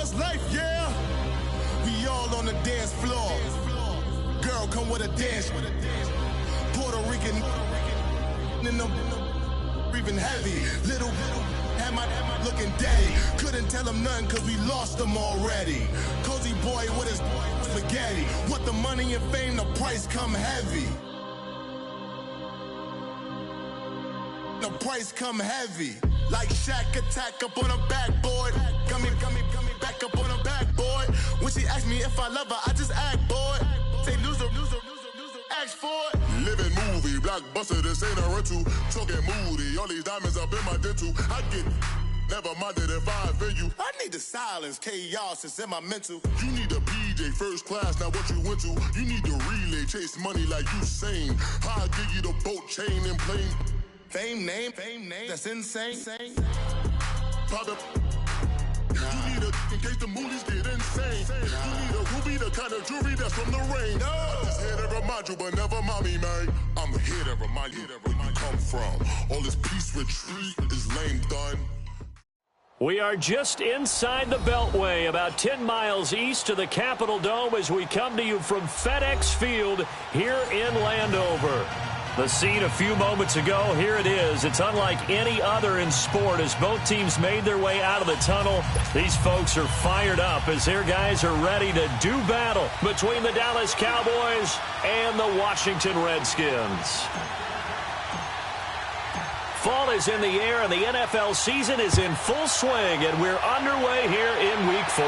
Sports life, yeah. We all on the dance floor. Girl, come with a dance. Puerto Rican in the breathing heavy. Little had my looking daddy. Couldn't tell him nothing cause we lost him already. Cozy boy with his spaghetti. With the money and fame, the price come heavy. The price come heavy. Like Shaq attack up on a backboard. Coming back up on a backboard. When she asked me if I love her, I just act bored. Say loser, ask for it. Living movie, blockbuster, this ain't a rental. Talking moody, all these diamonds up in my dental. I get never minded if I offend you. I need the silence, chaos is in my mental. You need a PJ first class, not what you went to. You need the relay, chase money like you sane. I'll give you the boat, chain, and plane. Fame name, that's insane. Pop up. You need a in case the movies get insane. You need a ruby, the kind of jewelry that's from the rain. I'm just here to remind you, but never mommy, man. I'm here to remind you where you come from. All this peace retreat is lame done. We are just inside the Beltway, about 10 miles east of the Capitol Dome as we come to you from FedEx Field here in Landover. The scene a few moments ago, here it is. It's unlike any other in sport as both teams made their way out of the tunnel. These folks are fired up as their guys are ready to do battle between the Dallas Cowboys and the Washington Redskins. Fall is in the air and the NFL season is in full swing, and we're underway here in Week 4.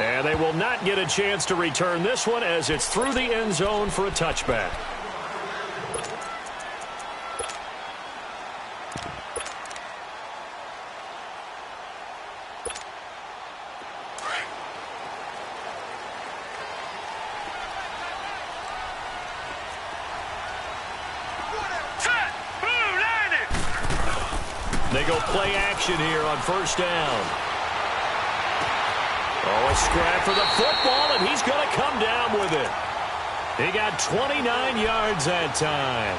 And they will not get a chance to return this one as it's through the end zone for a touchback. They go play action here on first down. Oh, a scrap for the football, and he's going to come down with it. He got 29 yards that time.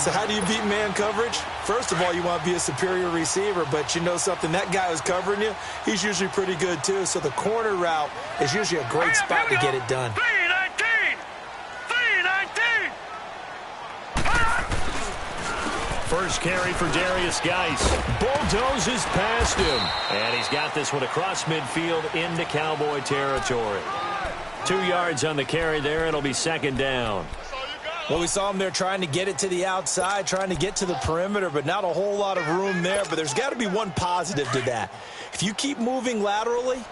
So how do you beat man coverage? First of all, you want to be a superior receiver, but you know something, that guy who's covering you, he's usually pretty good too. So the corner route is usually a great spot to get it done. First carry for Darius Geis. Bulldozes past him. And he's got this one across midfield into Cowboy territory. 2 yards on the carry there. It'll be second down. Well, we saw him there trying to get it to the outside, trying to get to the perimeter, but not a whole lot of room there. But there's got to be one positive to that. If you keep moving laterally,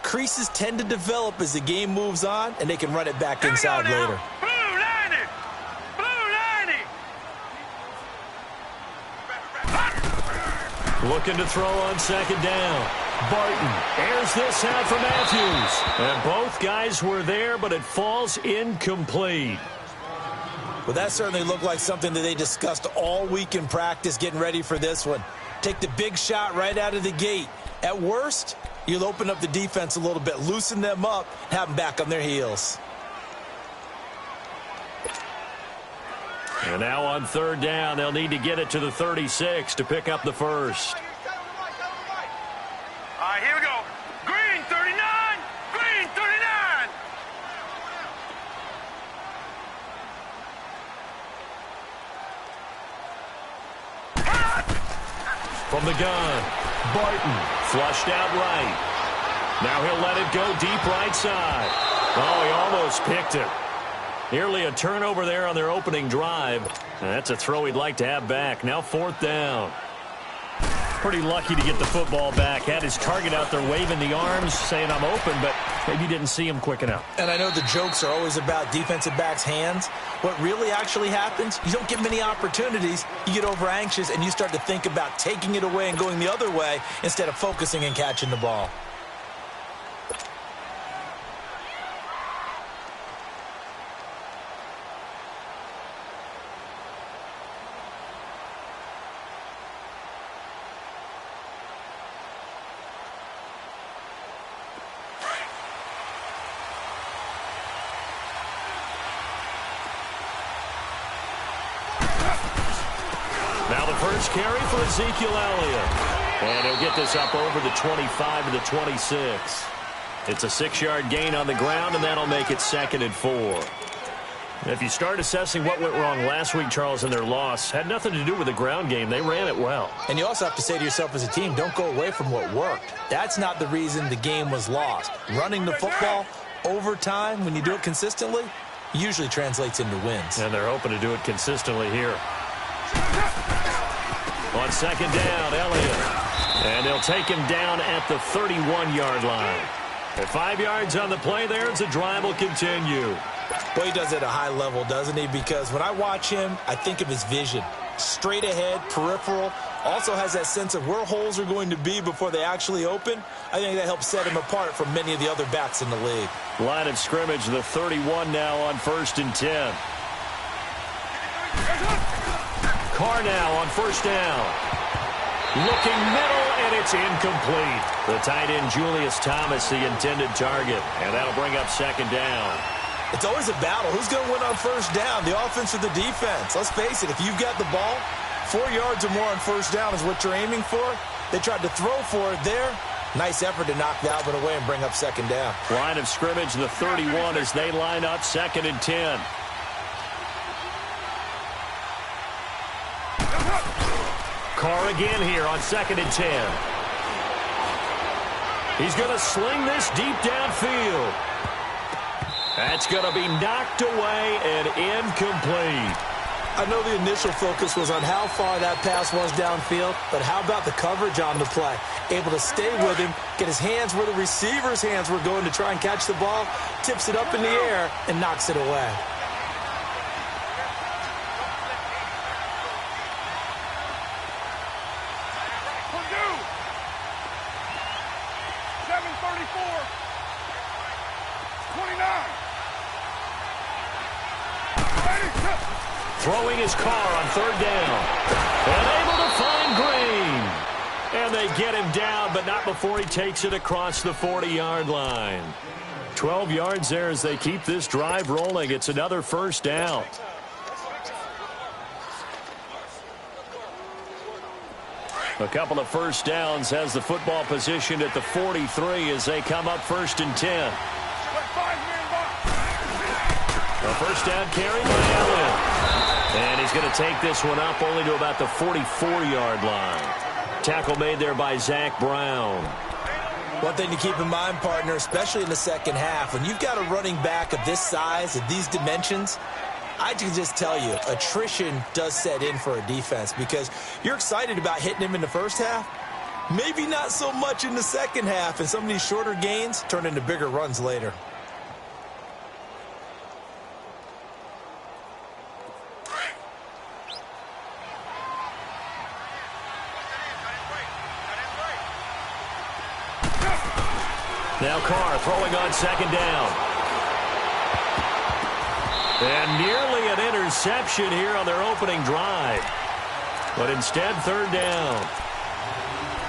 creases tend to develop as the game moves on, and they can run it back inside later. Looking to throw on second down. Barton airs this out for Matthews. And both guys were there, but it falls incomplete. Well, that certainly looked like something that they discussed all week in practice getting ready for this one. Take the big shot right out of the gate. At worst, you'll open up the defense a little bit, loosen them up, have them back on their heels. And now on third down, they'll need to get it to the 36 to pick up the first. All right, here we go. Green 39, green 39. From the gun, Barton flushed out right. Now he'll let it go deep right side. Oh, he almost picked it. Nearly a turnover there on their opening drive. And that's a throw he'd like to have back. Now fourth down. Pretty lucky to get the football back. Had his target out there waving the arms, saying I'm open, but maybe didn't see him quick enough. And I know the jokes are always about defensive backs' hands. What really actually happens, you don't get many opportunities. You get over anxious, and you start to think about taking it away and going the other way instead of focusing and catching the ball. Now the first carry for Ezekiel Elliott. And he'll get this up over the 25 to the 26. It's a 6-yard gain on the ground, and that'll make it 2nd and 4. If you start assessing what went wrong last week, Charles, in their loss, had nothing to do with the ground game. They ran it well. And you also have to say to yourself as a team, don't go away from what worked. That's not the reason the game was lost. Running the football over time, when you do it consistently, usually translates into wins. And they're hoping to do it consistently here. On 2nd down, Elliott. And they'll take him down at the 31-yard line. At 5 yards on the play there, the drive will continue. Well, he does it at a high level, doesn't he? Because when I watch him, I think of his vision. Straight ahead, peripheral. Also has that sense of where holes are going to be before they actually open. I think that helps set him apart from many of the other backs in the league. Line of scrimmage, the 31 now on 1st and 10. Carr now on 1st down. Looking middle, and it's incomplete. The tight end, Julius Thomas, the intended target. And that'll bring up 2nd down. It's always a battle. Who's going to win on 1st down, the offense or the defense? Let's face it, if you've got the ball, 4 yards or more on 1st down is what you're aiming for. They tried to throw for it there. Nice effort to knock that one away and bring up 2nd down. Line of scrimmage, the 31 as they line up 2nd and 10. Carr again here on 2nd and 10. He's going to sling this deep downfield. That's going to be knocked away and incomplete. I know the initial focus was on how far that pass was downfield, but how about the coverage on the play? Able to stay with him, get his hands where the receiver's hands were going to try and catch the ball, tips it up in the air, and knocks it away. Throwing his Carr on 3rd down. And able to find Green. And they get him down, but not before he takes it across the 40-yard line. 12 yards there as they keep this drive rolling. It's another 1st down. A couple of 1st downs has the football positioned at the 43 as they come up 1st and 10. A 1st down carry by Elliott. And he's going to take this one up only to about the 44-yard line. Tackle made there by Zach Brown. One thing to keep in mind, partner, especially in the second half, when you've got a running back of this size, of these dimensions, I can just tell you, attrition does set in for a defense because you're excited about hitting him in the first half. Maybe not so much in the second half, and some of these shorter gains turn into bigger runs later. Now Carr throwing on 2nd down. And nearly an interception here on their opening drive. But instead, 3rd down.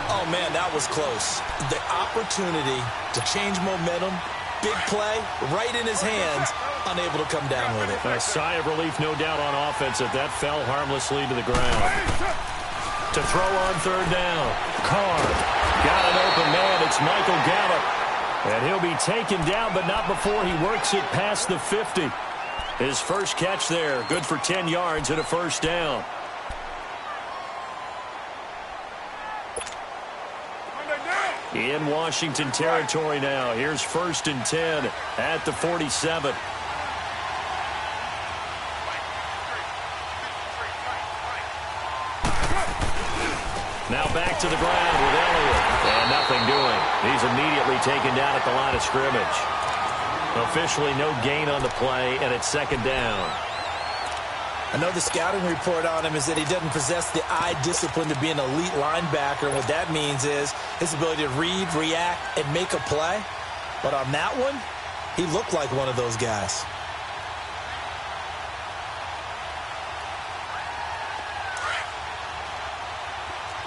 Oh, man, that was close. The opportunity to change momentum, big play, right in his hands, unable to come down with it. A sigh of relief, no doubt, on offense that that fell harmlessly to the ground. To throw on 3rd down. Carr got an open man. It's Michael Gallup. And he'll be taken down, but not before he works it past the 50. His first catch there, good for 10 yards and a 1st down. In Washington territory now. Here's 1st and 10 at the 47. Now back to the ground with Elliott. And nothing doing. He's immediately taken down at the line of scrimmage. Officially no gain on the play, and it's 2nd down. I know the scouting report on him is that he doesn't possess the eye discipline to be an elite linebacker. And what that means is his ability to read, react, and make a play. But on that one, he looked like one of those guys.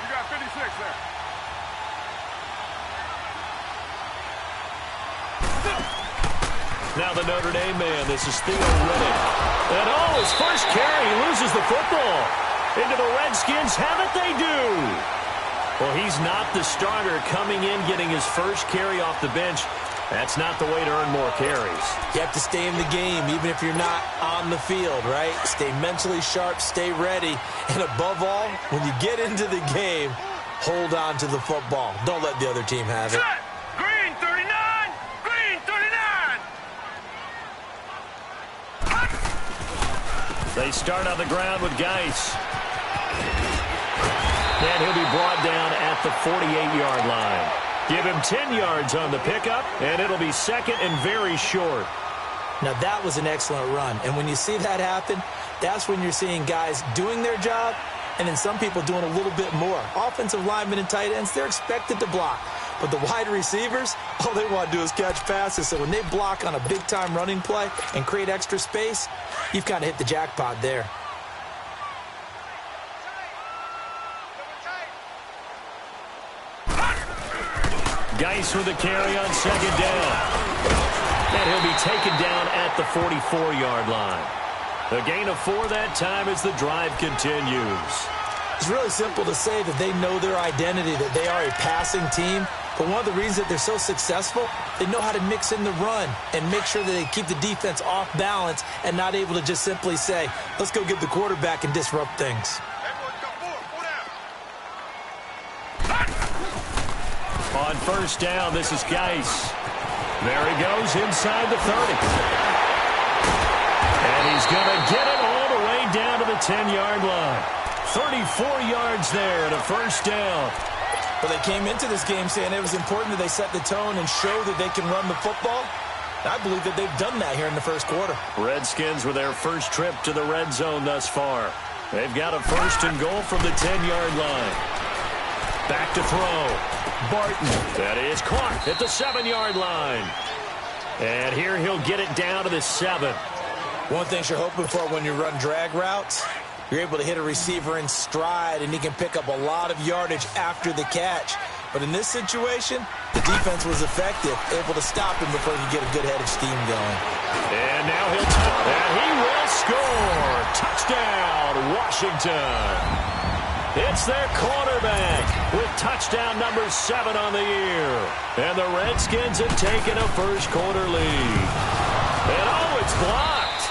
You got 56 there. Now the Notre Dame man, this is Theo Riddick. And oh, his first carry, he loses the football. Into the Redskins, have it they do. Well, he's not the starter coming in, getting his first carry off the bench. That's not the way to earn more carries. You have to stay in the game, even if you're not on the field, right? Stay mentally sharp, stay ready, and above all, when you get into the game, hold on to the football. Don't let the other team have it. Set. Green 39. Green 39. They start on the ground with Geis. And he'll be brought down at the 48-yard line. Give him 10 yards on the pickup, and it'll be second and very short. Now, that was an excellent run. And when you see that happen, that's when you're seeing guys doing their job and then some people doing a little bit more. Offensive linemen and tight ends, they're expected to block. But the wide receivers, all they want to do is catch passes. So when they block on a big-time running play and create extra space, you've kind of hit the jackpot there. Geis with a carry on second down. And he'll be taken down at the 44-yard line. A gain of 4 that time as the drive continues. It's really simple to say that they know their identity, that they are a passing team. But one of the reasons that they're so successful, they know how to mix in the run and make sure that they keep the defense off balance and not able to just simply say, let's go get the quarterback and disrupt things. On first down, this is Geis. There he goes inside the 30. And he's going to get it all the way down to the 10-yard line. 34 yards there and a first down. Well, they came into this game saying it was important that they set the tone and show that they can run the football. I believe that they've done that here in the first quarter. Redskins with their first trip to the red zone thus far. They've got a first and goal from the 10-yard line. Back to throw. Barton. That is caught at the 7-yard line. And here he'll get it down to the 7. One thing you're hoping for when you run drag routes, you're able to hit a receiver in stride, and he can pick up a lot of yardage after the catch. But in this situation, the defense was effective, able to stop him before he could get a good head of steam going. And now he'll and he will score. Touchdown, Washington. It's their quarterback with touchdown number 7 on the year. And the Redskins have taken a first quarter lead. And oh, it's blocked.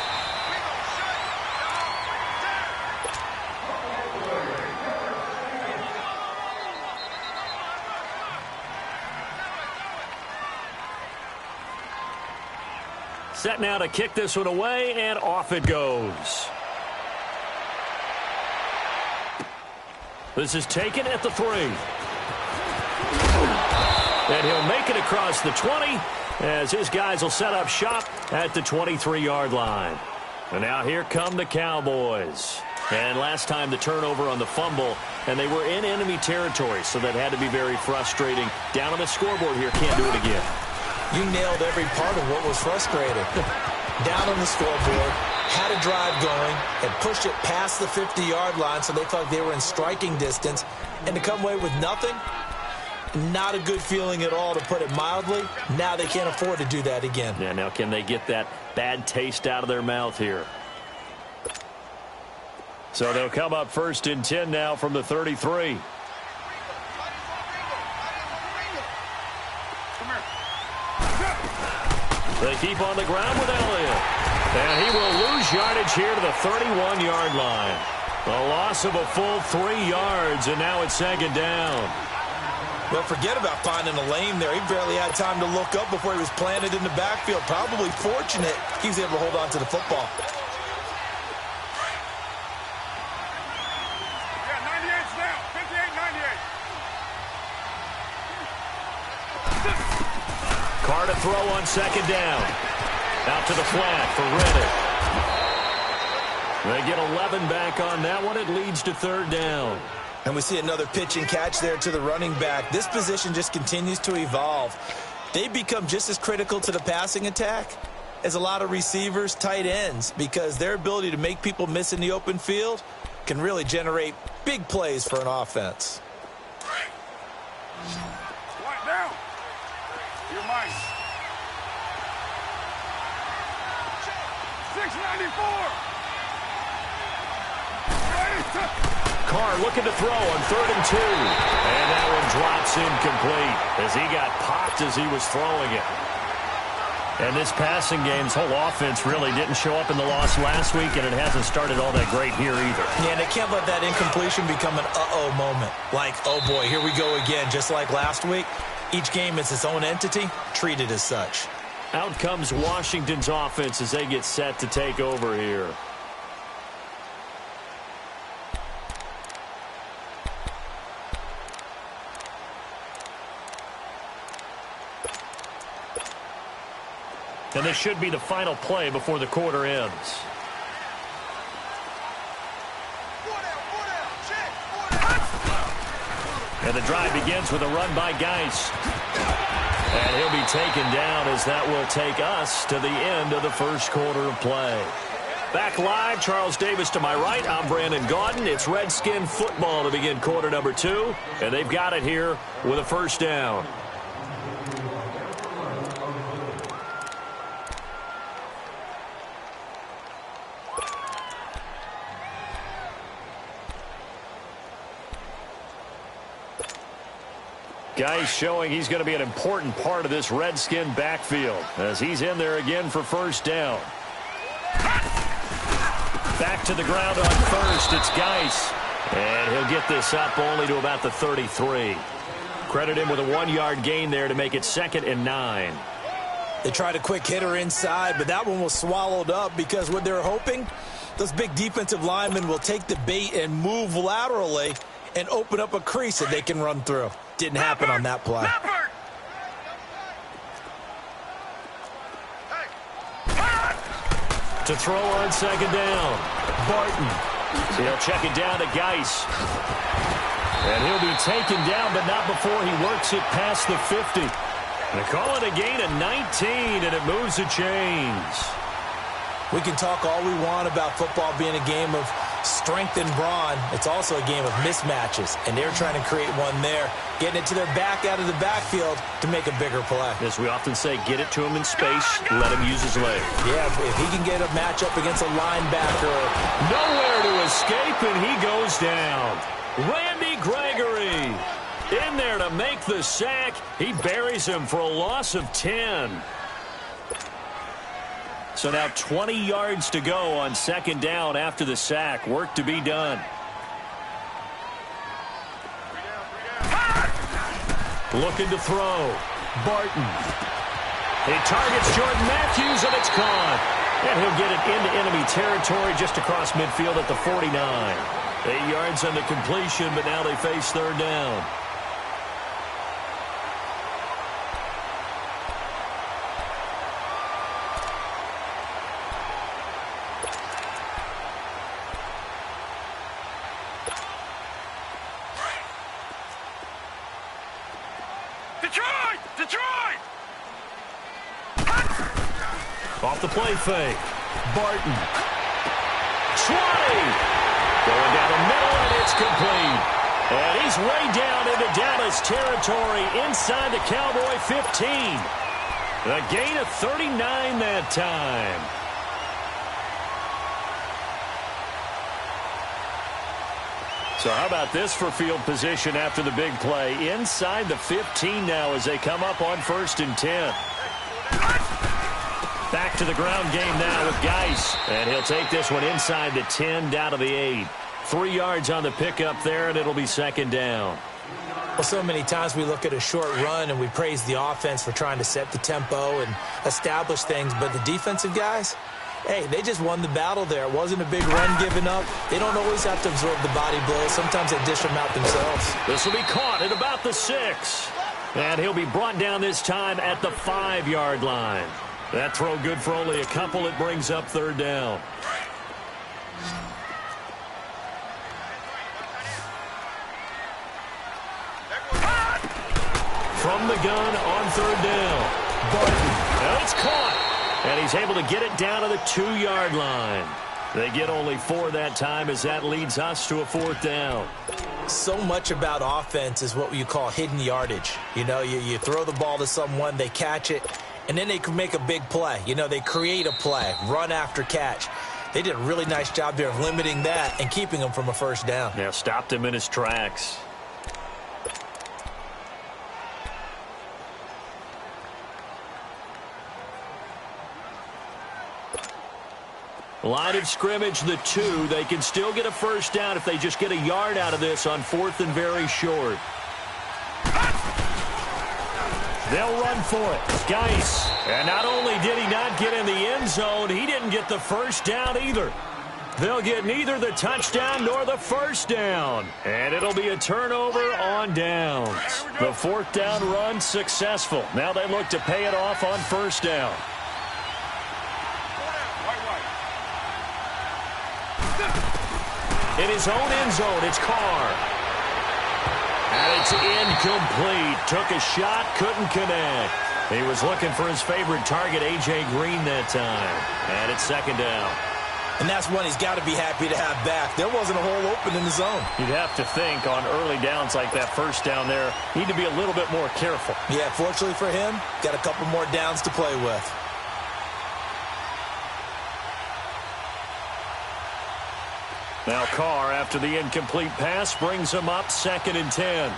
Set now to kick this one away, and off it goes. This is taken at the 3. And he'll make it across the 20 as his guys will set up shop at the 23-yard line. And now here come the Cowboys. And last time the turnover on the fumble, and they were in enemy territory, so that had to be very frustrating. Down on the scoreboard here, can't do it again. You nailed every part of what was frustrating. Down on the scoreboard, had a drive going, had pushed it past the 50-yard line so they thought they were in striking distance, and to come away with nothing, not a good feeling at all, to put it mildly. Now they can't afford to do that again. Yeah, now can they get that bad taste out of their mouth here? So they'll come up first and 10 now from the 33. They keep on the ground with Elliott. And he will lose yardage here to the 31-yard line. A loss of a full 3 yards, and now it's second down. Well, forget about finding a lane there. He barely had time to look up before he was planted in the backfield. Probably fortunate he was able to hold on to the football. Yeah, 98's now. 58, 98. Carr to throw on second down. Out to the flat for Reddick. They get 11 back on that one. It leads to third down. And we see another pitch and catch there to the running back. This position just continues to evolve. They become just as critical to the passing attack as a lot of receivers, tight ends, because their ability to make people miss in the open field can really generate big plays for an offense. Quiet down. You're mine. 694. Carr looking to throw on 3rd and 2. And that one drops incomplete as he got popped as he was throwing it. And this passing game's whole offense really didn't show up in the loss last week, and it hasn't started all that great here either. Yeah, and they can't let that incompletion become an uh-oh moment. Like, oh boy, here we go again, just like last week. Each game is its own entity, treated as such. Out comes Washington's offense as they get set to take over here. And this should be the final play before the quarter ends. And the drive begins with a run by Geis. And he'll be taken down as that will take us to the end of the first quarter of play. Back live, Charles Davis to my right. I'm Brandon Gaudin. It's Redskin football to begin quarter number 2. And they've got it here with a first down. Guys showing he's going to be an important part of this Redskin backfield as he's in there again for first down. Back to the ground on first. It's Geis. And he'll get this up only to about the 33. Credit him with a 1-yard gain there to make it 2nd and 9. They tried a quick hitter inside, but that one was swallowed up because what they're hoping, those big defensive linemen will take the bait and move laterally and open up a crease that they can run through. Didn't happen on that play. To throw on 2nd down, Barton. He'll check it down to Geis. And he'll be taken down, but not before he works it past the 50. And they call it a gain of 19, and it moves the chains. We can talk all we want about football being a game of strength and brawn. It's also a game of mismatches, and they're trying to create one there, getting it to their back out of the backfield to make a bigger play. As we often say, get it to him in space, let him use his leg. Yeah, if he can get a matchup against a linebacker. Nowhere to escape, and he goes down. Randy Gregory in there to make the sack. He buries him for a loss of 10. So now 20 yards to go on 2nd down after the sack. Work to be done. Looking to throw. Barton. He targets Jordan Matthews, and it's caught. And he'll get it into enemy territory just across midfield at the 49. 8 yards on the completion, but now they face 3rd down. Detroit! Off the play fake. Barton. 20. Going down the middle, and it's complete. And he's way down into Dallas territory inside the Cowboy 15. A gain of 39 that time. So how about this for field position after the big play? Inside the 15 now as they come up on 1st and 10. Back to the ground game now with Geis. And he'll take this one inside the 10 down to the 8. 3 yards on the pickup there, and it'll be 2nd down. Well, so many times we look at a short run and we praise the offense for trying to set the tempo and establish things, but the defensive guys, hey, they just won the battle there. It wasn't a big run given up. They don't always have to absorb the body blows. Sometimes they dish them out themselves. This will be caught at about the 6. And he'll be brought down this time at the 5-yard line. That throw good for only a couple. It brings up 3rd down. From the gun on 3rd down. Barton. And it's caught. And he's able to get it down to the 2-yard line. They get only 4 that time as that leads us to a 4th down. So much about offense is what you call hidden yardage. You know, you throw the ball to someone, they catch it, and then they can make a big play. You know, they create a play, run after catch. They did a really nice job there of limiting that and keeping him from a first down. Yeah, stopped him in his tracks. Line of scrimmage, the 2. They can still get a first down if they just get a yard out of this on 4th and very short. They'll run for it. Geis. And not only did he not get in the end zone, he didn't get the first down either. They'll get neither the touchdown nor the first down. And it'll be a turnover on downs. The 4th down run successful. Now they look to pay it off on first down. In his own end zone, it's Carr. And it's incomplete. Took a shot, couldn't connect. He was looking for his favorite target, A.J. Green, that time. And it's 2nd down. And that's one he's got to be happy to have back. There wasn't a hole open in the zone. You'd have to think on early downs like that first down there, need to be a little bit more careful. Yeah, fortunately for him, got a couple more downs to play with. Now Carr, after the incomplete pass, brings him up 2nd and 10.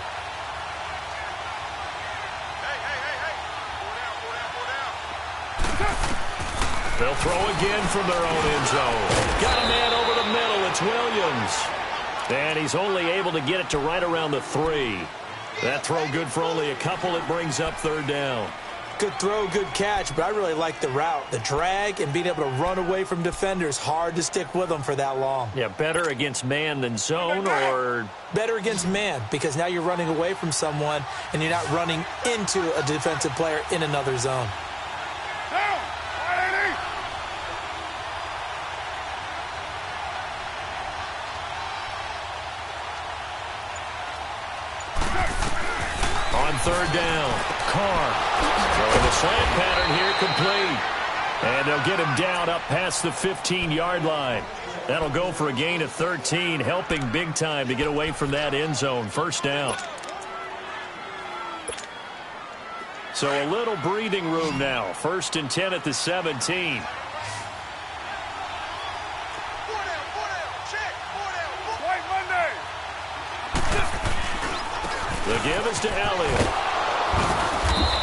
They'll throw again from their own end zone. Got a man over the middle. It's Williams. And he's only able to get it to right around the 3. That throw good for only a couple. It brings up 3rd down. Good throw, good catch, but I really like the route. The drag and being able to run away from defenders, hard to stick with them for that long. Yeah, better against man than zone, or? Better against man, because now you're running away from someone and you're not running into a defensive player in another zone. On 3rd down, Carr. Throwing the slant pattern here, complete. And they'll get him down up past the 15-yard line. That'll go for a gain of 13, helping big time to get away from that end zone. 1st down. So a little breathing room now. 1st and 10 at the 17. The give is to Elliott.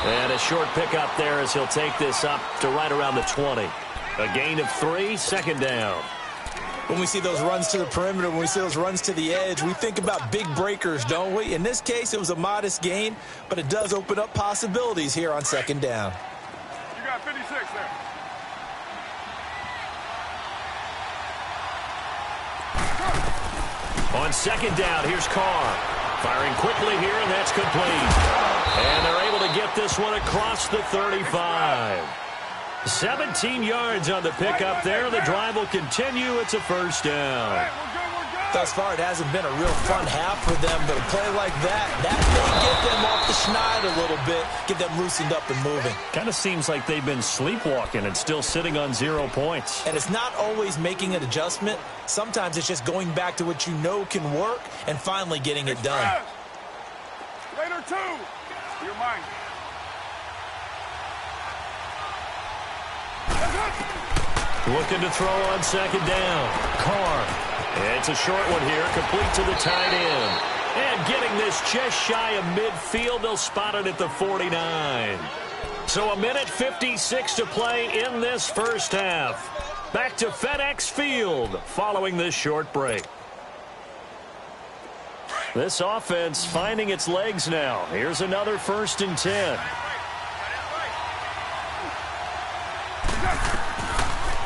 And a short pickup there as he'll take this up to right around the 20. A gain of 3, 2nd down. When we see those runs to the perimeter, when we see those runs to the edge, we think about big breakers, don't we? In this case, it was a modest gain, but it does open up possibilities here on 2nd down. You got 56 there. On 2nd down, here's Carr. Firing quickly here, and that's complete. And they're able to get this one across the 35. 17 yards on the pickup there. The drive will continue. It's a 1st down. Thus far, it hasn't been a real fun half for them, but a play like that may get them off the schneid a little bit, get them loosened up and moving. Kind of seems like they've been sleepwalking and still sitting on 0 points. And it's not always making an adjustment. Sometimes it's just going back to what you know can work and finally getting it done. Later, 2. Your mind. Looking to throw on 2nd down. Carr. It's a short one here, complete to the tight end. And getting this just shy of midfield, they'll spot it at the 49. So a minute 56 to play in this 1st half. Back to FedEx Field following this short break. This offense finding its legs now. Here's another 1st and 10.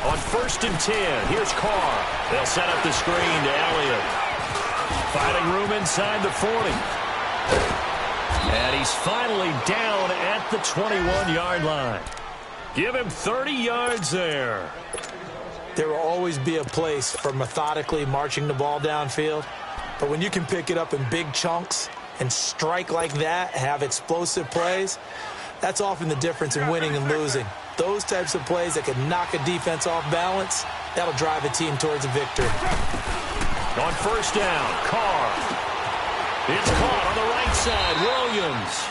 On 1st and 10, here's Carr. They'll set up the screen to Elliott. Finding room inside the 40. And he's finally down at the 21-yard line. Give him 30 yards there. There will always be a place for methodically marching the ball downfield. But when you can pick it up in big chunks and strike like that, have explosive plays, that's often the difference in winning and losing. Those types of plays that can knock a defense off balance, that'll drive a team towards a victory. On 1st down, Carr. It's caught on the right side, Williams.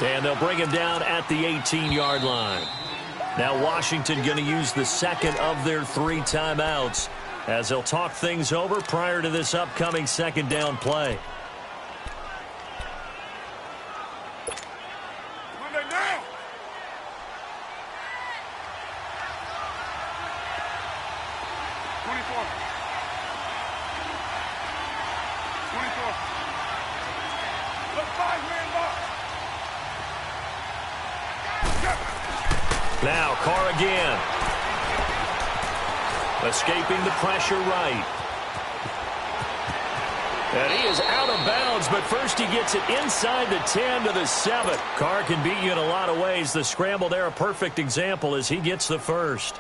And they'll bring him down at the 18-yard line. Now Washington going to use the second of their 3 timeouts as they'll talk things over prior to this upcoming second down play. Now Carr again. Escaping the pressure right. And he is out of bounds, but first he gets it inside the 10 to the 7. Carr can beat you in a lot of ways. The scramble there, a perfect example as he gets the first.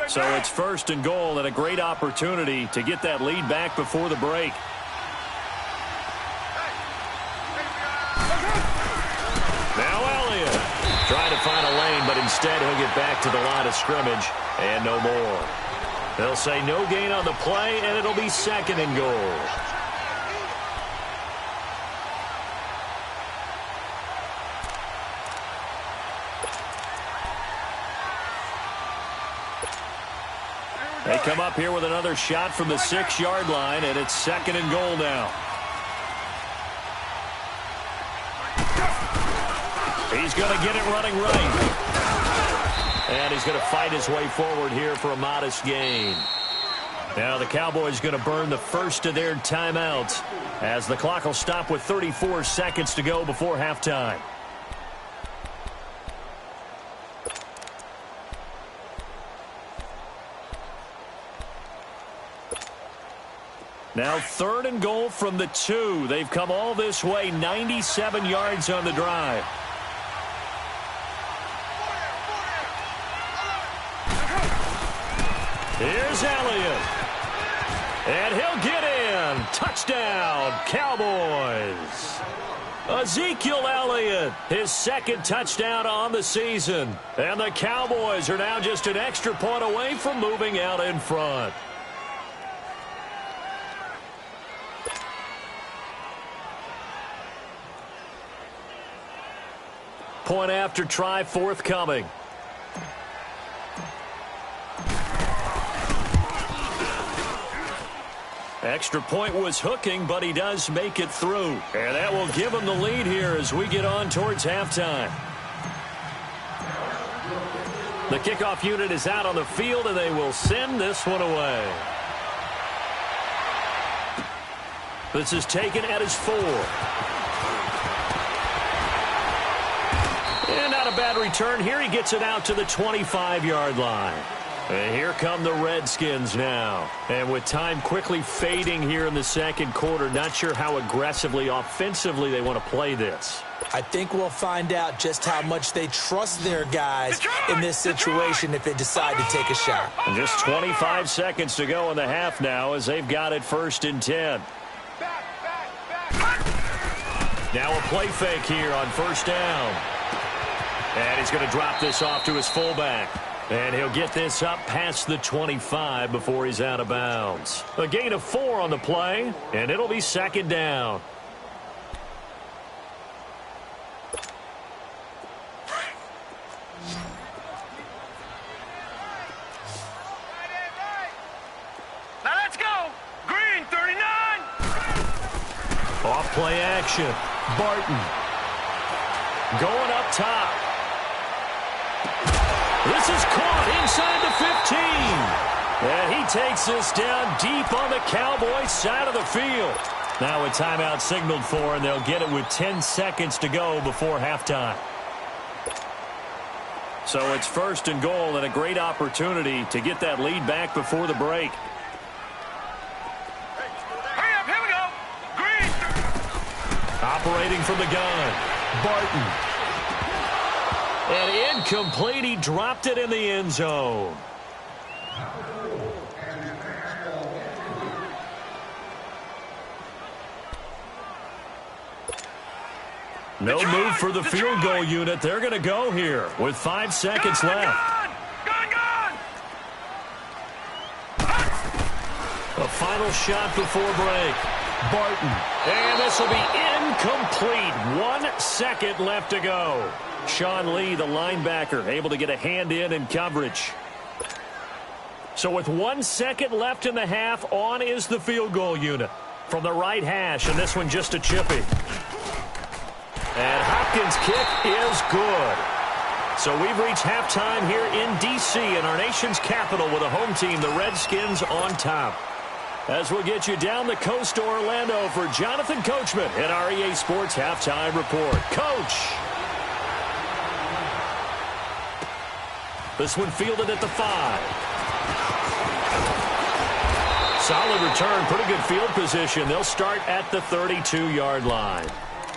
So it's 1st and goal and a great opportunity to get that lead back before the break. Now Elliott trying to find a lane, but instead he'll get back to the line of scrimmage and no more. They'll say no gain on the play, and it'll be 2nd and goal. They come up here with another shot from the 6-yard line, and it's 2nd and goal now. He's going to get it running right. And he's going to fight his way forward here for a modest gain. Now the Cowboys going to burn the first of their timeouts as the clock will stop with 34 seconds to go before halftime. Now 3rd and goal from the 2. They've come all this way, 97 yards on the drive. Here's Elliott. And he'll get in. Touchdown, Cowboys. Ezekiel Elliott, his 2nd touchdown on the season. And the Cowboys are now just an extra point away from moving out in front. Point after try forthcoming. Extra point was hooking, but he does make it through. And that will give him the lead here as we get on towards halftime. The kickoff unit is out on the field, and they will send this one away. This is taken at his 4. And not a bad return here. He gets it out to the 25-yard line. And here come the Redskins now. And with time quickly fading here in the second quarter, not sure how aggressively, offensively they want to play this. I think we'll find out just how much they trust their guys in this situation if they decide to take a shot. And just 25 seconds to go in the half now as they've got it 1st and 10. Now a play fake here on 1st down. And he's going to drop this off to his fullback. And he'll get this up past the 25 before he's out of bounds. A gain of 4 on the play, and it'll be 2nd down. Now let's go. Green, 39. Off play action. Barton. Going up top. This is caught inside the 15. And he takes this down deep on the Cowboys side of the field. Now a timeout signaled for, and they'll get it with 10 seconds to go before halftime. So it's 1st and goal and a great opportunity to get that lead back before the break. Hurry up, here we go. Green. Operating from the gun. Barton. And incomplete. He dropped it in the end zone. No move for the field goal unit. They're going to go here with 5 seconds left. Gone. A final shot before break. Barton. And this will be incomplete. 1 second left to go. Sean Lee, the linebacker, able to get a hand in coverage. So with 1 second left in the half, on is the field goal unit from the right hash, and this one just a chippy. And Hopkins' kick is good. So we've reached halftime here in D.C. in our nation's capital with a home team, the Redskins, on top. As we'll get you down the coast to Orlando for Jonathan Coachman at our EA Sports Halftime Report. Coach! This one fielded at the 5. Solid return, pretty good field position. They'll start at the 32-yard line.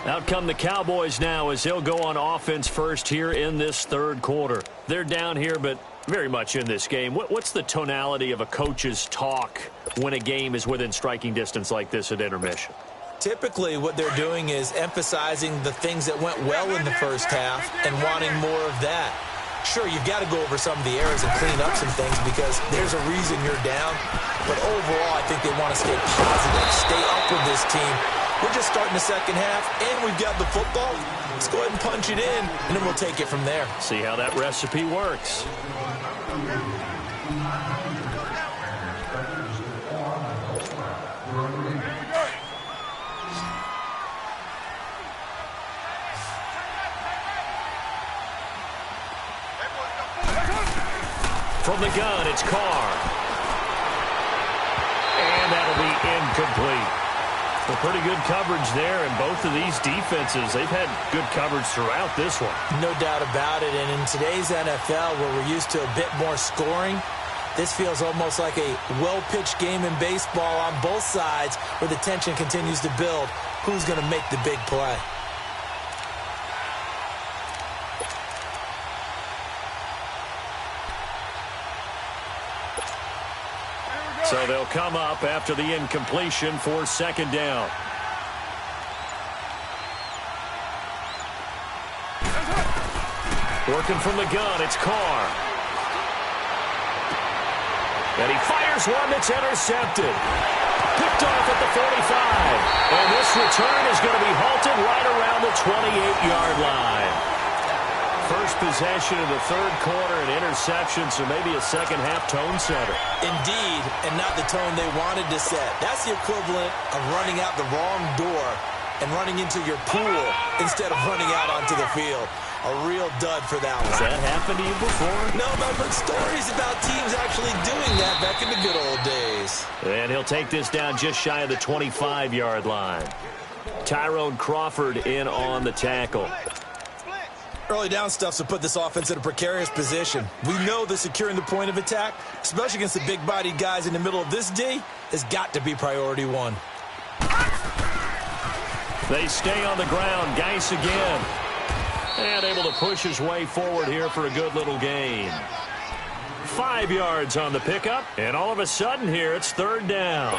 Out come the Cowboys now as they'll go on offense first here in this third quarter. They're down here, but very much in this game. What's the tonality of a coach's talk when a game is within striking distance like this at intermission? Typically, what they're doing is emphasizing the things that went well in the first half and wanting more of that. Sure, you've got to go over some of the errors and clean up some things because there's a reason you're down. But overall, I think they want to stay positive, stay up with this team. We're just starting the second half, and we've got the football. Let's go ahead and punch it in, and then we'll take it from there. See how that recipe works. From the gun, it's Carr. And that'll be incomplete. Well, pretty good coverage there, and both of these defenses, they've had good coverage throughout this one. No doubt about it, and in today's NFL, where we're used to a bit more scoring, this feels almost like a well-pitched game in baseball on both sides where the tension continues to build. Who's going to make the big play? So they'll come up after the incompletion for second down. Working from the gun, it's Carr. And he fires one that's intercepted. Picked off at the 45. And this return is going to be halted right around the 28-yard line. First possession of the third quarter, an interception, so maybe a second-half tone setter. Indeed, and not the tone they wanted to set. That's the equivalent of running out the wrong door and running into your pool instead of running out onto the field. A real dud for that one. Has that happened to you before? No, but I've heard stories about teams actually doing that back in the good old days. And he'll take this down just shy of the 25-yard line. Tyrone Crawford in on the tackle. Early down stuff to put this offense in a precarious position. We know that securing the point of attack, especially against the big-bodied guys in the middle of this D, has got to be priority one. They stay on the ground. Geis again. And able to push his way forward here for a good little gain. 5 yards on the pickup. And all of a sudden here, it's third down.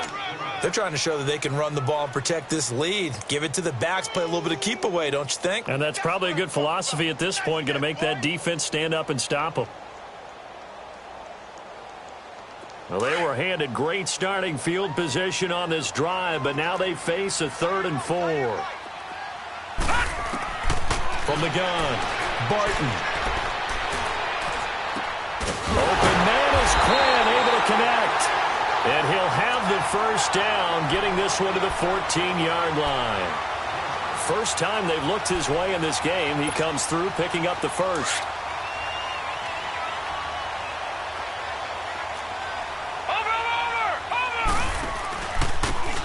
They're trying to show that they can run the ball and protect this lead. Give it to the backs, play a little bit of keep away, don't you think? And that's probably a good philosophy at this point, going to make that defense stand up and stop them. Well, they were handed great starting field position on this drive, but now they face a 3rd and 4. From the gun, Barton. Open man is Quinn, able to connect. And he'll have the first down, getting this one to the 14-yard line. First time they've looked his way in this game. He comes through, picking up the first.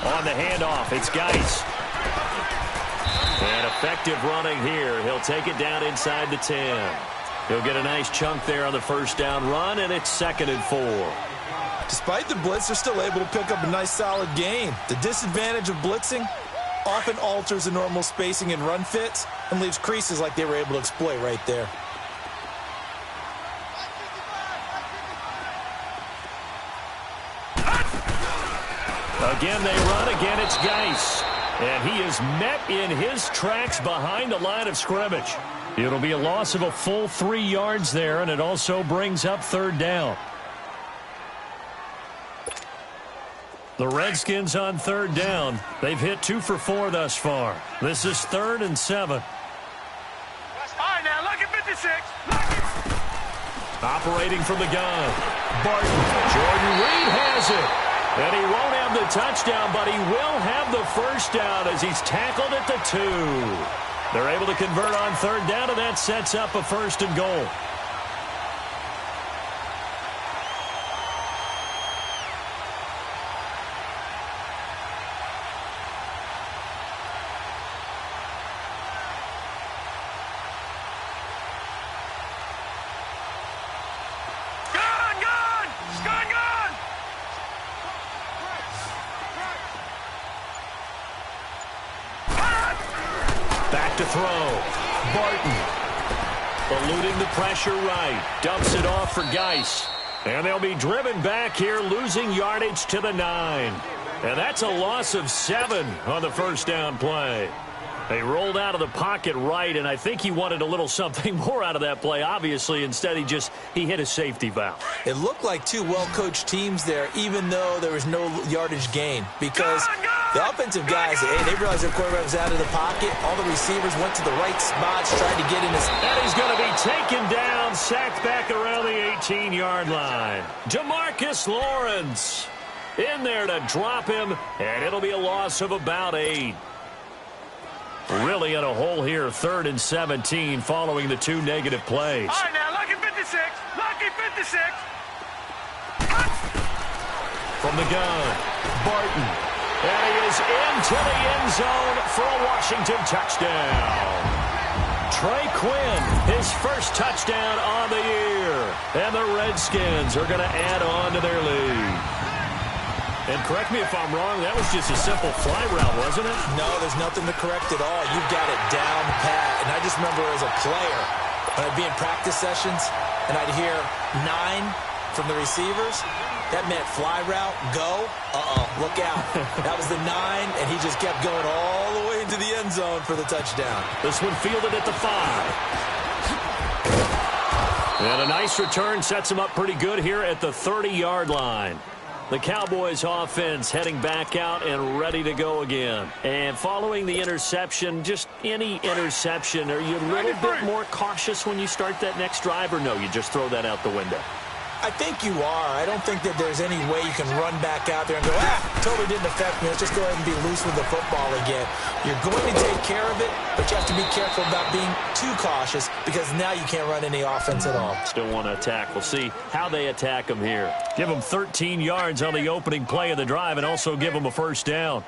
On the handoff, it's Geis. And effective running here. He'll take it down inside the 10. He'll get a nice chunk there on the first down run, and it's 2nd and 4. Despite the blitz, they're still able to pick up a nice solid gain. The disadvantage of blitzing often alters the normal spacing and run fits and leaves creases like they were able to exploit right there. Again they run, again it's Geis. And he is met in his tracks behind the line of scrimmage. It'll be a loss of a full 3 yards there, and it also brings up third down. The Redskins on third down. They've hit 2 for 4 thus far. This is 3rd and 7. All right, now, lucky 56. Operating from the gun. Barton. Jordan Reed has it. And he won't have the touchdown, but he will have the first down as he's tackled at the 2. They're able to convert on third down, and that sets up a 1st and goal. To throw. Barton. Eluding the pressure right. Dumps it off for Geis. And they'll be driven back here, losing yardage to the 9. And that's a loss of 7 on the first down play. They rolled out of the pocket right, and I think he wanted a little something more out of that play, obviously. Instead, he hit a safety valve. It looked like 2 well-coached teams there, even though there was no yardage gain. Because the offensive guys, they realized their quarterback was out of the pocket. All the receivers went to the right spots, tried to get in his... And he's going to be taken down, sacked back around the 18-yard line. Jamarcus Lawrence in there to drop him, and it'll be a loss of about 8. Really in a hole here, 3rd and 17, following the 2 negative plays. All right, now, lucky 56. Lucky 56. From the gun, Barton. And he is into the end zone for a Washington touchdown. Trey Quinn, his first touchdown on the year. And the Redskins are going to add on to their lead. And correct me if I'm wrong, that was just a simple fly route, wasn't it? No, there's nothing to correct at all. You've got it down pat. And I just remember as a player, when I'd be in practice sessions, and I'd hear 9 from the receivers, that meant fly route, go, look out. That was the 9, and he just kept going all the way into the end zone for the touchdown. This one fielded at the 5. And a nice return sets him up pretty good here at the 30-yard line. The Cowboys offense heading back out and ready to go again. And following the interception, just any interception, are you a little bit more cautious when you start that next drive, or no, you just throw that out the window? I think you are. I don't think that there's any way you can run back out there and go, totally didn't affect me. Let's just go ahead and be loose with the football again. You're going to take care of it, but you have to be careful about being too cautious because now you can't run any offense at all. Still want to attack. We'll see how they attack them here. Give them 13 yards on the opening play of the drive and also give them a first down.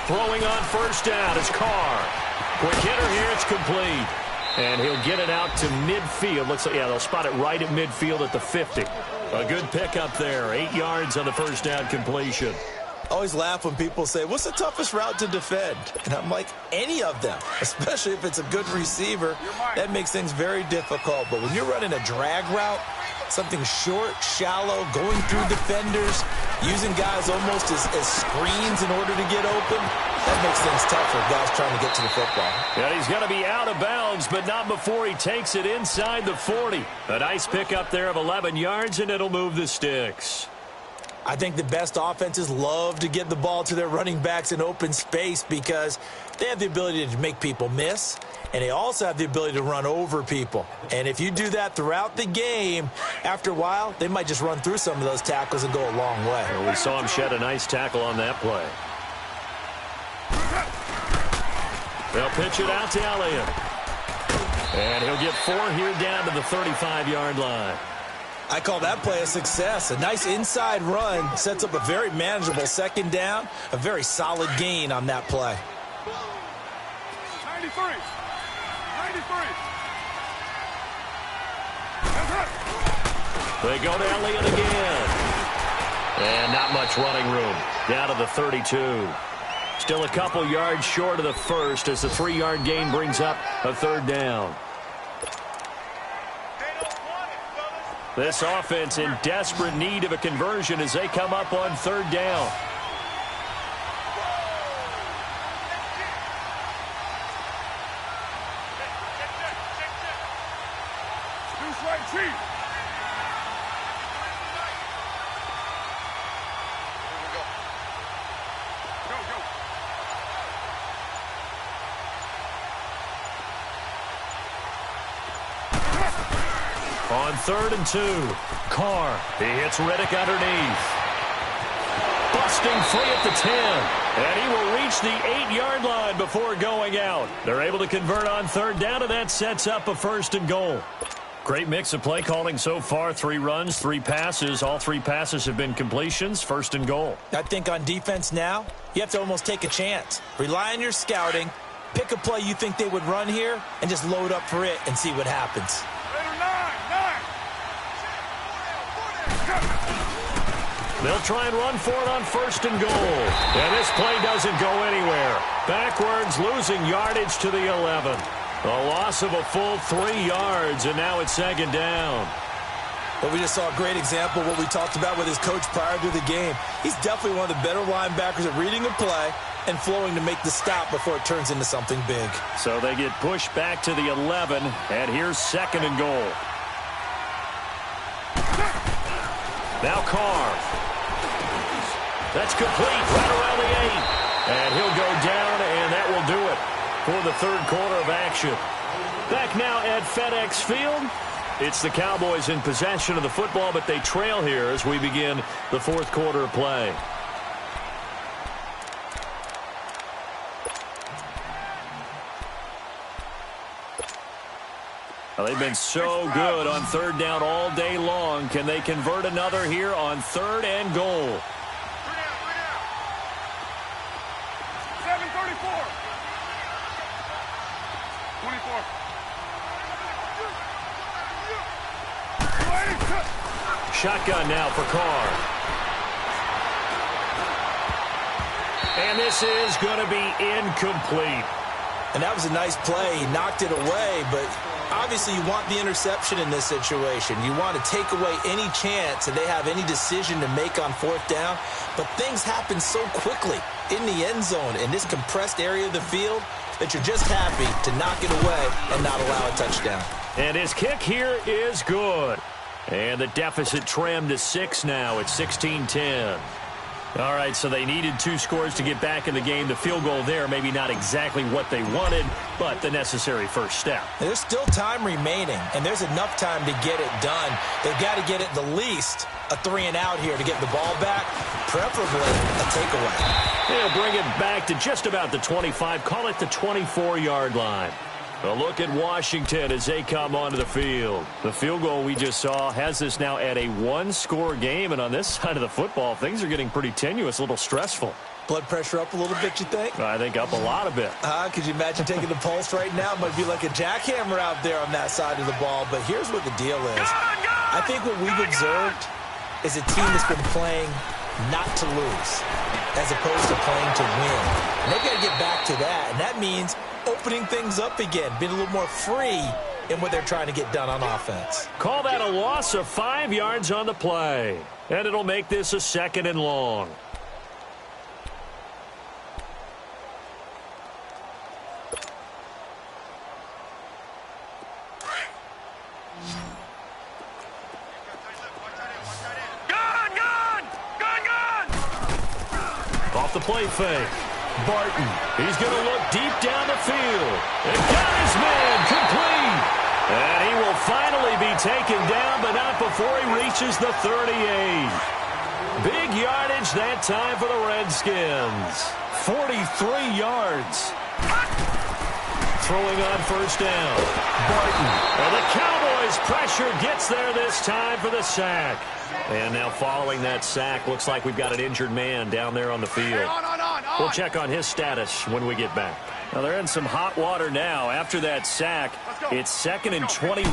Throwing on first down is Carr. Quick hitter here, it's complete. And he'll get it out to midfield. Looks like, yeah, they'll spot it right at midfield at the 50. A good pickup there. 8 yards on the first down completion. I always laugh when people say, what's the toughest route to defend? And I'm like, any of them, especially if it's a good receiver. That makes things very difficult. But when you're running a drag route, something short, shallow, going through defenders, using guys almost as screens in order to get open, that makes things tough for guys trying to get to the football. Yeah, he's going to be out of bounds, but not before he takes it inside the 40. A nice pickup there of 11 yards, and it'll move the sticks. I think the best offenses love to get the ball to their running backs in open space because they have the ability to make people miss, and they also have the ability to run over people. And if you do that throughout the game, after a while, they might just run through some of those tackles and go a long way. Well, we saw him shed a nice tackle on that play. They'll pitch it out to Elliott. And he'll get 4 here down to the 35-yard line. I call that play a success. A nice inside run sets up a very manageable second down, a very solid gain on that play. 93. 93. They go to Elliott again. And not much running room. Down to the 32. Still a couple yards short of the first as the 3-yard gain brings up a third down. This offense in desperate need of a conversion as they come up on third down. On 3rd and 2, Carr, he hits Riddick underneath. Busting free at the 10, and he will reach the 8-yard line before going out. They're able to convert on third down, and that sets up a 1st and goal. Great mix of play calling so far. 3 runs, 3 passes. All 3 passes have been completions. 1st and goal. I think on defense now, you have to almost take a chance. Rely on your scouting. Pick a play you think they would run here, and just load up for it and see what happens. They'll try and run for it on 1st and goal. And this play doesn't go anywhere. Backwards, losing yardage to the 11. A loss of a full 3 yards, and now it's 2nd down. But we just saw a great example of what we talked about with his coach prior to the game. He's definitely one of the better linebackers at reading a play and flowing to make the stop before it turns into something big. So they get pushed back to the 11, and here's 2nd and goal. Now Carr. That's complete right around the 8. And he'll go down, and that will do it for the 3rd quarter of action. Back now at FedEx Field. It's the Cowboys in possession of the football, but they trail here as we begin the 4th quarter of play. Well, they've been so good on 3rd down all day long. Can they convert another here on 3rd and goal? 7:34. 24. Shotgun now for Carr. And this is going to be incomplete. And that was a nice play. He knocked it away, but obviously you want the interception in this situation. You want to take away any chance that they have any decision to make on 4th down. But things happen so quickly in the end zone in this compressed area of the field that you're just happy to knock it away and not allow a touchdown. And his kick here is good. And the deficit trimmed to 6 now at 16-10. All right, so they needed 2 scores to get back in the game. The field goal there, maybe not exactly what they wanted, but the necessary first step. There's still time remaining, and there's enough time to get it done. They've got to get at the least a 3-and-out here to get the ball back, preferably a takeaway. They'll bring it back to just about the 25, call it the 24-yard line. A look at Washington as they come onto the field. The field goal we just saw has this now at a 1-score game, and on this side of the football, things are getting pretty tenuous, a little stressful. Blood pressure up a little bit, you think? I think up a lot of it. Could you imagine taking the pulse right now? It might be like a jackhammer out there on that side of the ball, but here's what the deal is. I think what we've observed is a team that's been playing not to lose as opposed to playing to win. And they've got to get back to that, and that means opening things up again, being a little more free in what they're trying to get done on offense. Call that a loss of 5 yards on the play, and it'll make this a 2nd and long. Off the play fake. Barton, he's going to look deep down the field. And got his man complete. And he will finally be taken down, but not before he reaches the 38. Big yardage that time for the Redskins. 43 yards. Throwing on 1st down. Barton. And the Cowboys' pressure gets there this time for the sack. And now following that sack, looks like we've got an injured man down there on the field. We'll check on his status when we get back. Now they're in some hot water now. After that sack, it's 2nd and 21.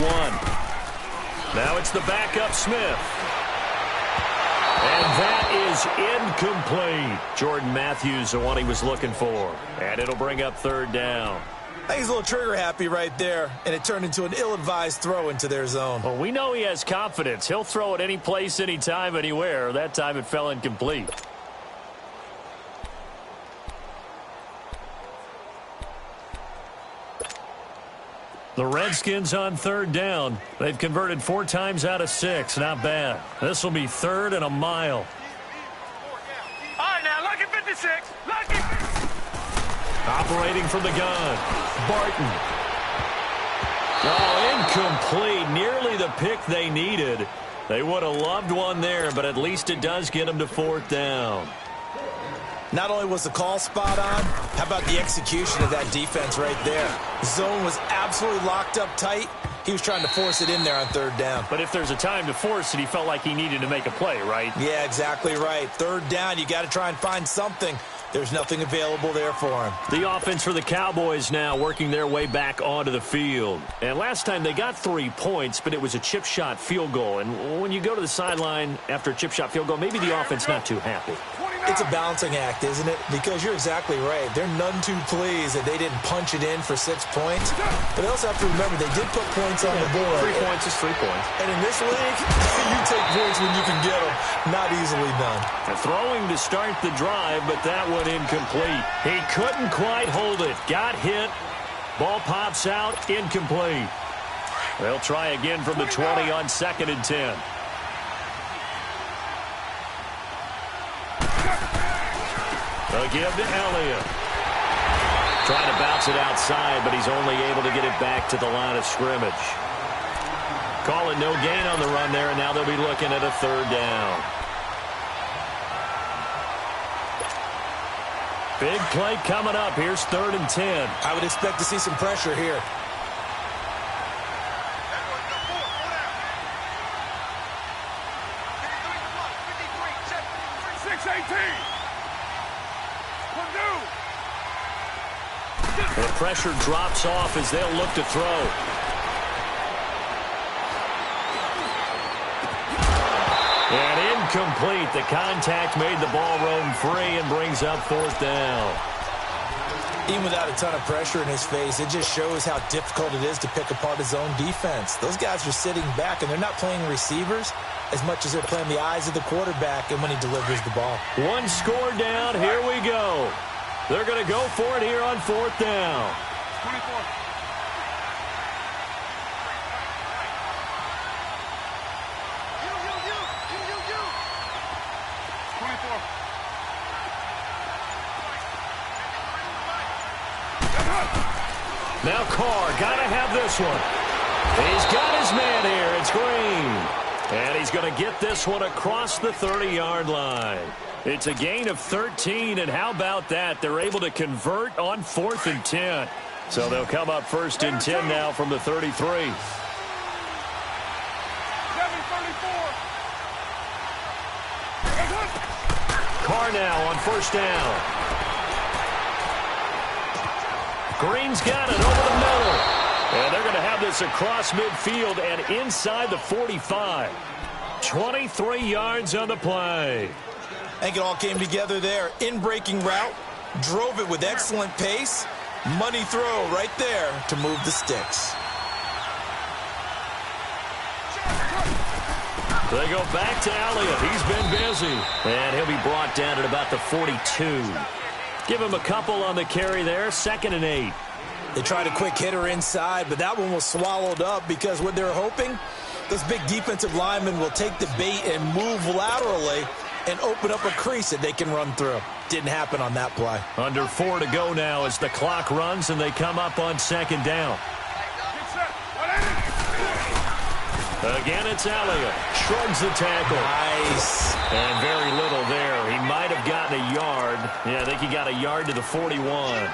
Now it's the backup Smith. And that is incomplete. Jordan Matthews, the one he was looking for. And it'll bring up third down. I think he's a little trigger happy right there, and it turned into an ill-advised throw into their zone. Well, we know he has confidence. He'll throw it any place, anytime, anywhere. That time it fell incomplete. The Redskins on third down. They've converted 4 times out of 6. Not bad. This will be third and a mile. All right, now, lucky 56. Lucky. Operating from the gun. Barton. Oh, incomplete. Nearly the pick they needed. They would have loved one there, but at least it does get them to fourth down. Not only was the call spot on, how about the execution of that defense right there? The zone was absolutely locked up tight. He was trying to force it in there on third down. But if there's a time to force it, he felt like he needed to make a play, right? Yeah, exactly right. Third down, you got to try and find something. There's nothing available there for him. The offense for the Cowboys now working their way back onto the field. And last time they got 3 points, but it was a chip shot field goal. And when you go to the sideline after a chip shot field goal, maybe the offense not too happy. It's a balancing act, isn't it? Because you're exactly right. They're none too pleased that they didn't punch it in for 6 points. But they also have to remember they did put points on the board. 3 points is 3 points. And in this league, you take points when you can get them. Not easily done. And throwing to start the drive, but that one incomplete. He couldn't quite hold it. Got hit. Ball pops out. Incomplete. They'll try again from the 20 on 2nd and 10. They'll give to Elliott. Trying to bounce it outside, but he's only able to get it back to the line of scrimmage. Call it no gain on the run there, and now they'll be looking at a third down. Big play coming up. Here's 3rd and 10. I would expect to see some pressure here. The pressure drops off as they'll look to throw. And incomplete. The contact made the ball roam free and brings up 4th down. Even without a ton of pressure in his face, it just shows how difficult it is to pick apart his own defense. Those guys are sitting back, and they're not playing receivers as much as they're playing the eyes of the quarterback and when he delivers the ball. 1 score down. Here we go. They're going to go for it here on 4th down. 24. Now Carr, got to have this one. He's got his man here. It's Green. And he's going to get this one across the 30-yard line. It's a gain of 13, and how about that? They're able to convert on 4th and 10. So they'll come up 1st and 10 now from the 33. 7:34. Carr now on 1st down. Green's got it over the middle. And they're going to have this across midfield and inside the 45. 23 yards on the play. I think it all came together there. In-breaking route, drove it with excellent pace. Money throw right there to move the sticks. They go back to Elliott. He's been busy. And he'll be brought down at about the 42. Give him a couple on the carry there. 2nd and 8. They tried a quick hitter inside, but that one was swallowed up because what they're hoping, those big defensive linemen will take the bait and move laterally and open up a crease that they can run through. Didn't happen on that play. Under 4 to go now as the clock runs and they come up on 2nd down. Again, it's Elliott. Shrugs the tackle. Nice. And very little there. He might have gotten a yard. Yeah, I think he got a yard to the 41.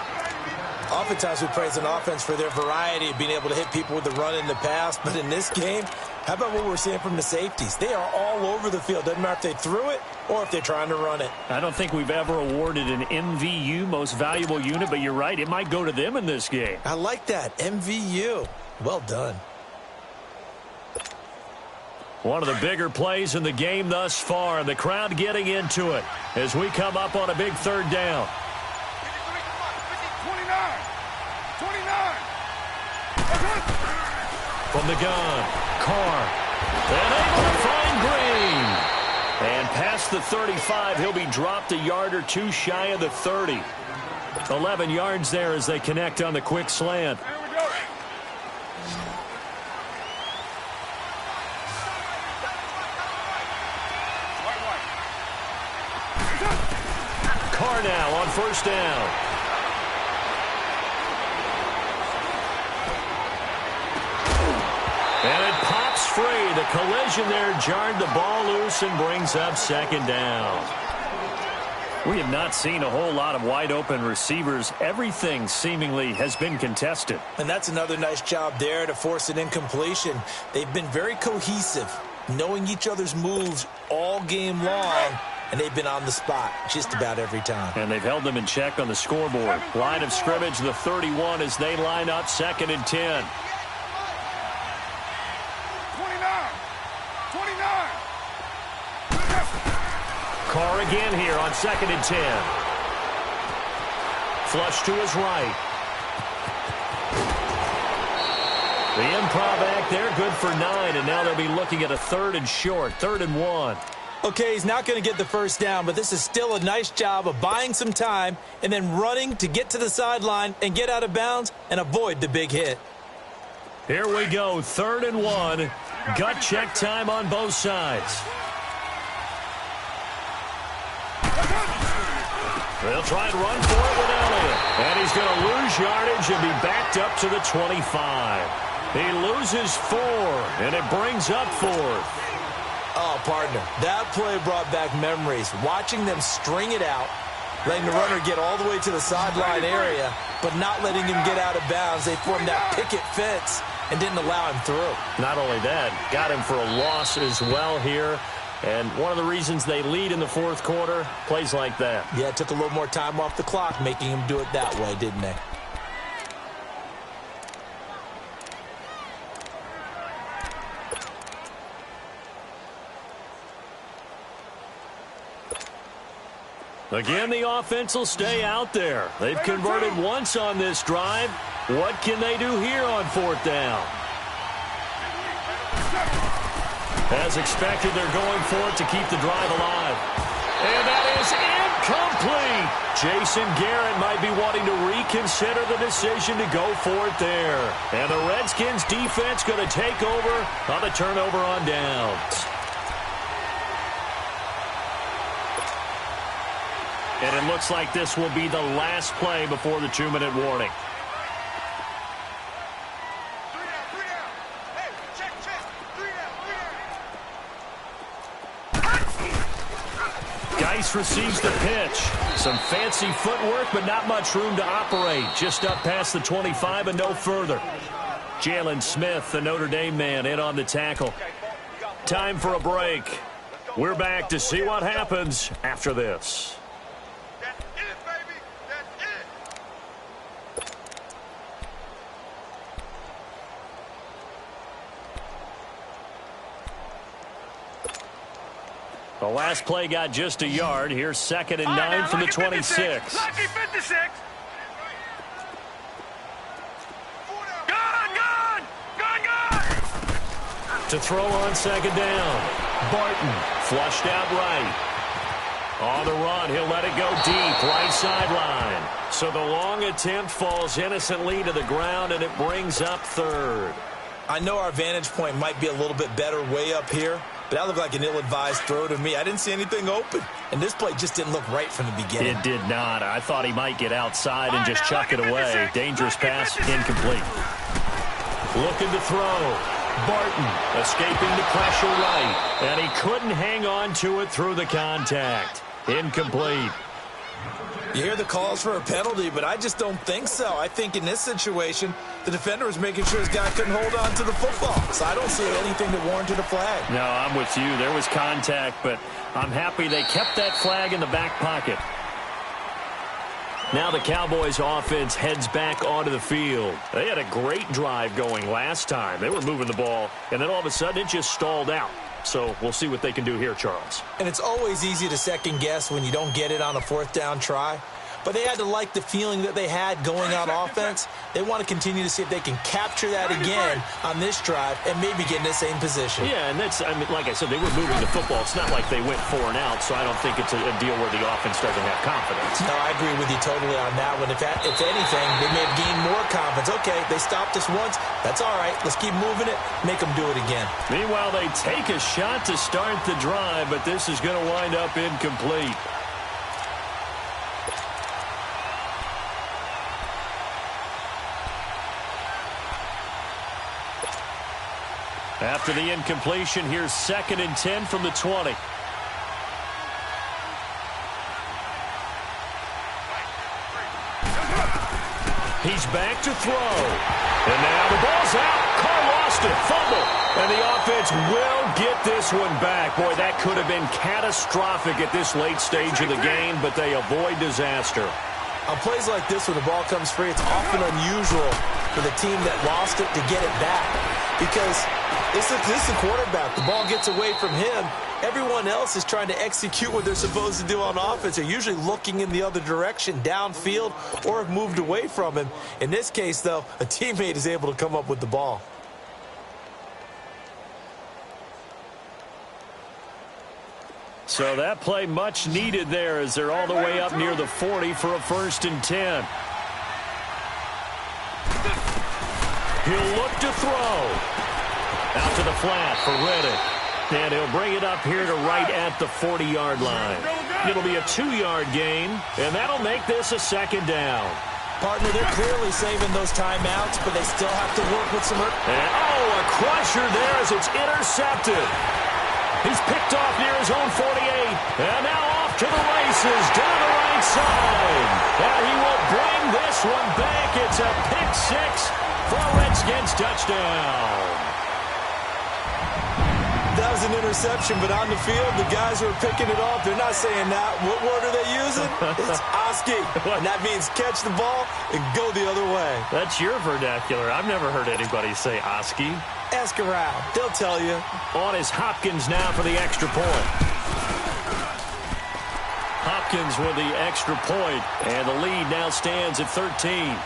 Oftentimes we praise an offense for their variety of being able to hit people with the run in the pass. But in this game, how about what we're seeing from the safeties? They are all over the field. Doesn't matter if they threw it or if they're trying to run it. I don't think we've ever awarded an MVU, most valuable unit, but you're right. It might go to them in this game. I like that. MVU. Well done. One of the bigger plays in the game thus far, and the crowd getting into it as we come up on a big third down. 29. From the gun, Carr. And able to find Green. And past the 35, he'll be dropped a yard or two shy of the 30. 11 yards there as they connect on the quick slant. Carr now on first down. And it pops free. The collision there jarred the ball loose and brings up second down. We have not seen a whole lot of wide-open receivers. Everything seemingly has been contested. And that's another nice job there to force an incompletion. They've been very cohesive, knowing each other's moves all game long, and they've been on the spot just about every time. And they've held them in check on the scoreboard. Line of scrimmage, the 31, as they line up 2nd and 10. 29. Carr again here on 2nd and 10. Flush to his right. The improv act there, good for 9, and now they'll be looking at a 3rd and short, 3rd and 1. Okay, he's not going to get the first down, but this is still a nice job of buying some time and then running to get to the sideline and get out of bounds and avoid the big hit. Here we go, 3rd and 1. Gut check time on both sides. They'll try and run for it with Elliott. And he's going to lose yardage and be backed up to the 25. He loses 4, and it brings up 4th. Oh, partner, that play brought back memories. Watching them string it out, letting the runner get all the way to the sideline area, but not letting him get out of bounds. They formed that picket fence and didn't allow him through. Not only that, got him for a loss as well here. And one of the reasons they lead in the 4th quarter, plays like that. Yeah, it took a little more time off the clock, making him do it that way, didn't they? Again, the offense will stay out there. They've converted once on this drive. What can they do here on 4th down? As expected, they're going for it to keep the drive alive. And that is incomplete. Jason Garrett might be wanting to reconsider the decision to go for it there. And the Redskins defense going to take over on the turnover on downs. And it looks like this will be the last play before the 2-minute warning. Geis receives the pitch. Some fancy footwork, but not much room to operate. Just up past the 25 and no further. Jalen Smith, the Notre Dame man, in on the tackle. Time for a break. We're back to see what happens after this. That's it, baby. That's it. The last play got just a yard. Here's 2nd and 9 from the 26. Lucky 56. To throw on 2nd down. Barton flushed out right. On the run, he'll let it go deep, right sideline. So the long attempt falls innocently to the ground, and it brings up 3rd. I know our vantage point might be a little bit better way up here, but that looked like an ill-advised throw to me. I didn't see anything open, and this play just didn't look right from the beginning. It did not. I thought he might get outside and just chuck it away. Dangerous pass, incomplete. Looking to throw. Barton escaping the pressure right, and he couldn't hang on to it through the contact. Incomplete. You hear the calls for a penalty, but I just don't think so. I think in this situation, the defender was making sure his guy couldn't hold on to the football. So I don't see anything that warranted a flag. No, I'm with you. There was contact, but I'm happy they kept that flag in the back pocket. Now the Cowboys offense heads back onto the field. They had a great drive going last time. They were moving the ball, and then all of a sudden it just stalled out. So we'll see what they can do here, Charles. And it's always easy to second guess when you don't get it on a fourth down try. But they had to like the feeling that they had going on offense. They want to continue to see if they can capture that again on this drive and maybe get in the same position. Yeah, and that's, I mean, like I said, they were moving the football. It's not like they went 4 and out, so I don't think it's a deal where the offense doesn't have confidence. No, I agree with you totally on that one. If anything, they may have gained more confidence. Okay, they stopped us once. That's all right. Let's keep moving it. Make them do it again. Meanwhile, they take a shot to start the drive, but this is going to wind up incomplete. After the incompletion, here's 2nd and 10 from the 20. He's back to throw. And now the ball's out. Carr lost it. Fumble. And the offense will get this one back. Boy, that could have been catastrophic at this late stage of the game, but they avoid disaster. On plays like this, when the ball comes free, it's often unusual for the team that lost it to get it back. Because this is the quarterback. The ball gets away from him. Everyone else is trying to execute what they're supposed to do on offense. They're usually looking in the other direction, downfield, or have moved away from him. In this case, though, a teammate is able to come up with the ball. So that play much needed there as they're all the way up near the 40 for a 1st and 10. He'll look to throw. Out to the flat for Reddick. And he'll bring it up here to right at the 40-yard line. It'll be a 2-yard gain, and that'll make this a 2nd down. Partner, they're clearly saving those timeouts, but they still have to work with some... And, a crusher there as it's intercepted. He's picked off near his own 48. And now off to the races down the right side. And he will bring this one back. It's a pick 6 for a Redskins touchdown. That was an interception, but on the field, the guys who are picking it off, they're not saying that. What word are they using? It's Oski. And that means catch the ball and go the other way. That's your vernacular. I've never heard anybody say Oski. Ask around. They'll tell you. On is Hopkins now for the extra point. Hopkins with the extra point, and the lead now stands at 13.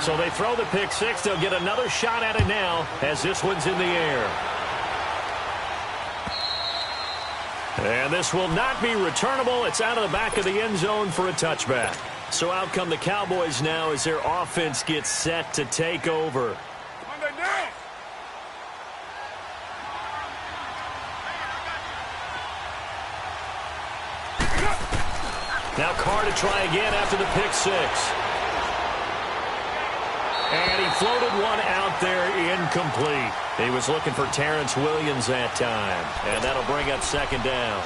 So they throw the pick 6. They'll get another shot at it now as this one's in the air. And this will not be returnable. It's out of the back of the end zone for a touchback. So out come the Cowboys now as their offense gets set to take over. Now Carr to try again after the pick 6. And he floated one out there incomplete. He was looking for Terrence Williams that time. And that'll bring up 2nd down.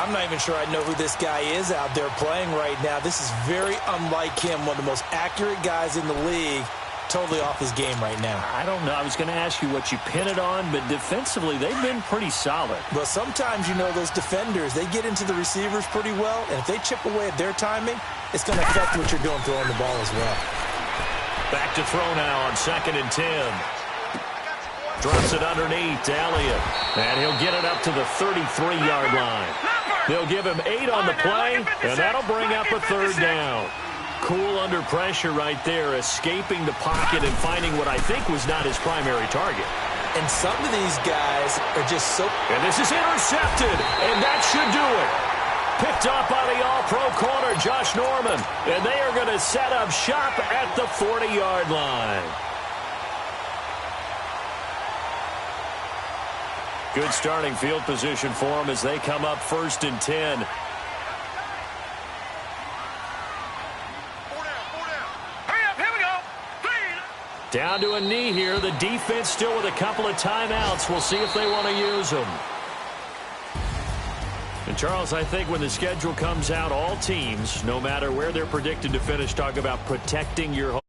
I'm not even sure I know who this guy is out there playing right now. This is very unlike him, one of the most accurate guys in the league. Totally off his game right now. I don't know. I was going to ask you what you pin it on, but defensively, they've been pretty solid. Well, sometimes, you know, those defenders, they get into the receivers pretty well, and if they chip away at their timing, it's going to affect what you're doing throwing the ball as well. Back to throw now on 2nd and 10. Drops it underneath to Elliott. And he'll get it up to the 33-yard line. They'll give him 8 on the play, and that'll bring up a 3rd down. Cool under pressure right there, escaping the pocket and finding what I think was not his primary target. And some of these guys are just so... And this is intercepted, and that should do it. Picked off by the all-pro corner, Josh Norman. And they are going to set up shop at the 40-yard line. Good starting field position for them as they come up 1st and 10. Down to a knee here. The defense still with a couple of timeouts. We'll see if they want to use them. And, Charles, I think when the schedule comes out, all teams, no matter where they're predicted to finish, talk about protecting your home.